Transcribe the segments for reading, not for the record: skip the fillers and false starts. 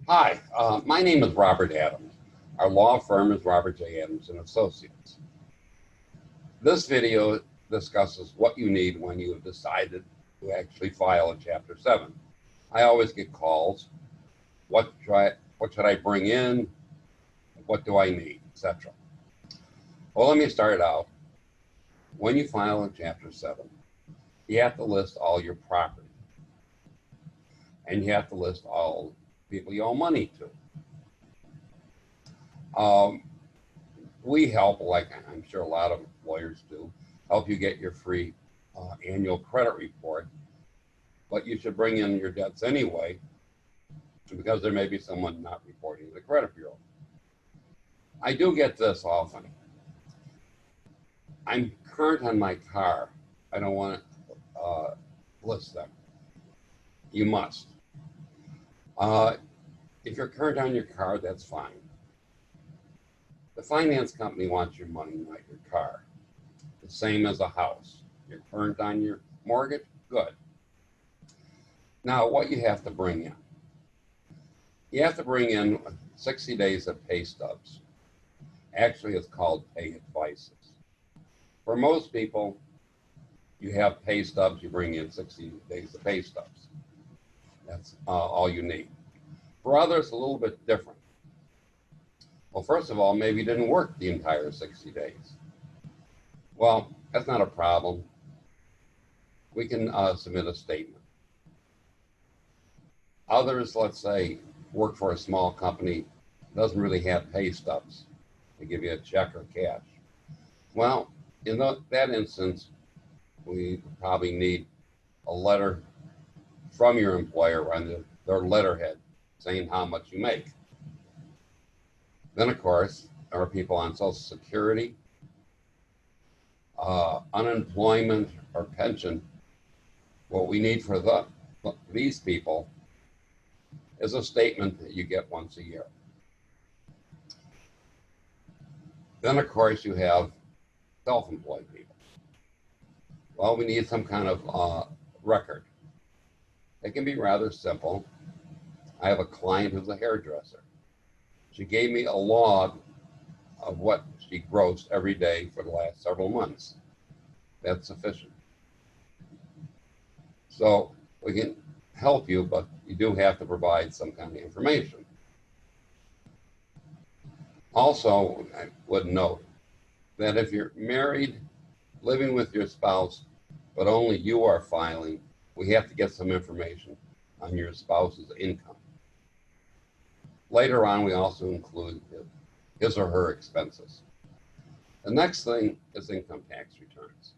Hi, my name is Robert Adams. Our law firm is Robert J. Adams and Associates. This video discusses what you need when you have decided to actually file a Chapter 7. I always get calls, what should I bring in, what do I need, etc. Well, let me start out. When you file a Chapter 7, you have to list all your property, and you have to list all people you owe money to. We help, like I'm sure a lot of lawyers do, help you get your free annual credit report, but you should bring in your debts anyway, because there may be someone not reporting to the credit bureau. I do get this often. I'm current on my car. I don't want to list them. You must. If you're current on your car, that's fine. The finance company wants your money, not your car. The same as a house. You're current on your mortgage? Good. Now, what you have to bring in. You have to bring in 60 days of pay stubs. Actually, it's called pay advices. For most people, you have pay stubs, you bring in 60 days of pay stubs. That's all you need. For others, a little bit different. Well, first of all, maybe you didn't work the entire 60 days. Well, that's not a problem. We can submit a statement. Others, let's say, work for a small company, doesn't really have pay stubs. They give you a check or cash. Well, in that instance, we probably need a letter from your employer on their letterhead saying how much you make. Then, of course, there are people on Social Security, unemployment, or pension. What we need for these people is a statement that you get once a year. Then, of course, you have self-employed people. Well, we need some kind of record. It can be rather simple. I have a client who's a hairdresser. She gave me a log of what she grossed every day for the last several months. That's sufficient. So we can help you, but you do have to provide some kind of information. Also, I would note that if you're married, living with your spouse, but only you are filing, we have to get some information on your spouse's income. Later on, we also include his or her expenses. The next thing is income tax returns.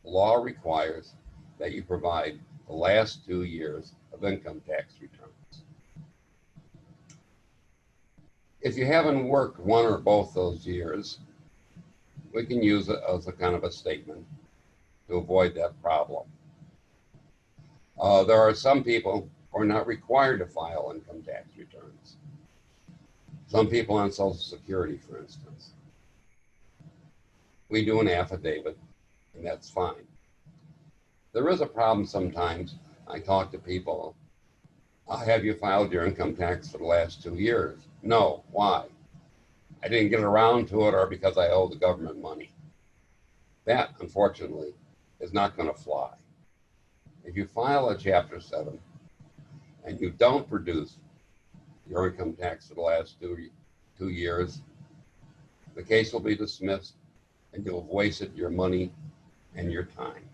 The law requires that you provide the last 2 years of income tax returns. If you haven't worked one or both those years, we can use it as a kind of a statement to avoid that problem. There are some people who are not required to file income tax returns. Some people on Social Security, for instance. We do an affidavit, and that's fine. There is a problem sometimes. I talk to people, have you filed your income tax for the last 2 years? No. Why? I didn't get around to it, or because I owe the government money. That, unfortunately, is not going to fly. If you file a Chapter 7 and you don't produce your income tax for the last two years, the case will be dismissed and you'll have wasted your money and your time.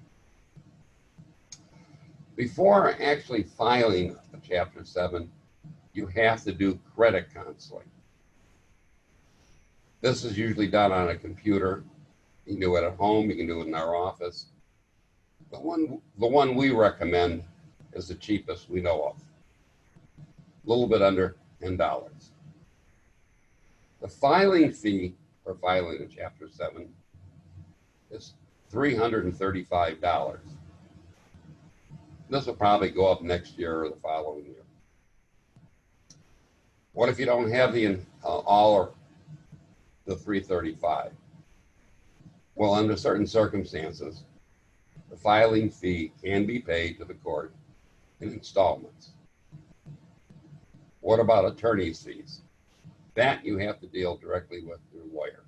Before actually filing a Chapter 7, you have to do credit counseling. This is usually done on a computer. You can do it at home, you can do it in our office. The one we recommend is the cheapest we know of, a little bit under $10. The filing fee for filing a Chapter 7 is $335. This will probably go up next year or the following year. What if you don't have all or the $335? Well, under certain circumstances, the filing fee can be paid to the court in installments. What about attorney's fees? That you have to deal directly with your lawyer.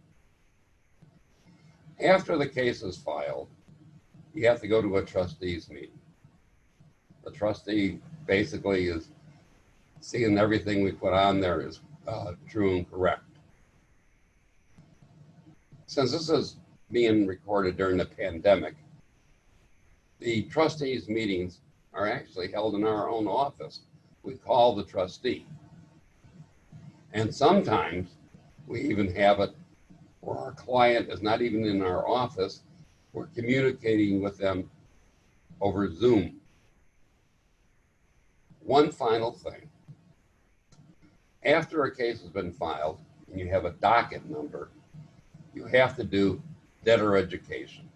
After the case is filed, you have to go to a trustees meeting. The trustee basically is seeing everything we put on there is true and correct. Since this is being recorded during the pandemic, the trustees meetings are actually held in our own office. We call the trustee. And sometimes we even have it where our client is not even in our office. We're communicating with them over Zoom. One final thing. After a case has been filed and you have a docket number, you have to do debtor education.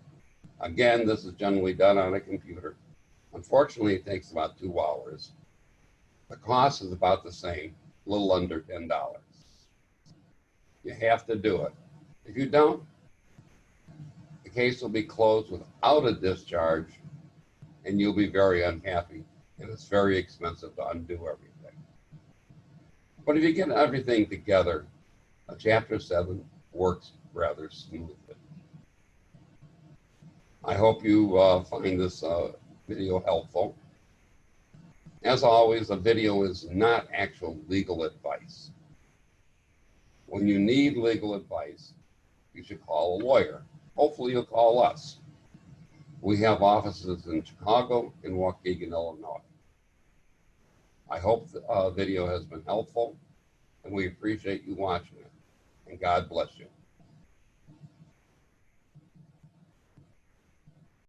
Again, this is generally done on a computer. Unfortunately, it takes about 2 hours. The cost is about the same, a little under $10. You have to do it. If you don't, the case will be closed without a discharge, and you'll be very unhappy, and it's very expensive to undo everything. But if you get everything together, a Chapter 7 works rather smoothly. I hope you find this video helpful. As always, a video is not actual legal advice. When you need legal advice, you should call a lawyer. Hopefully you'll call us. We have offices in Chicago and Waukegan, Illinois. I hope the video has been helpful, and we appreciate you watching it. And God bless you.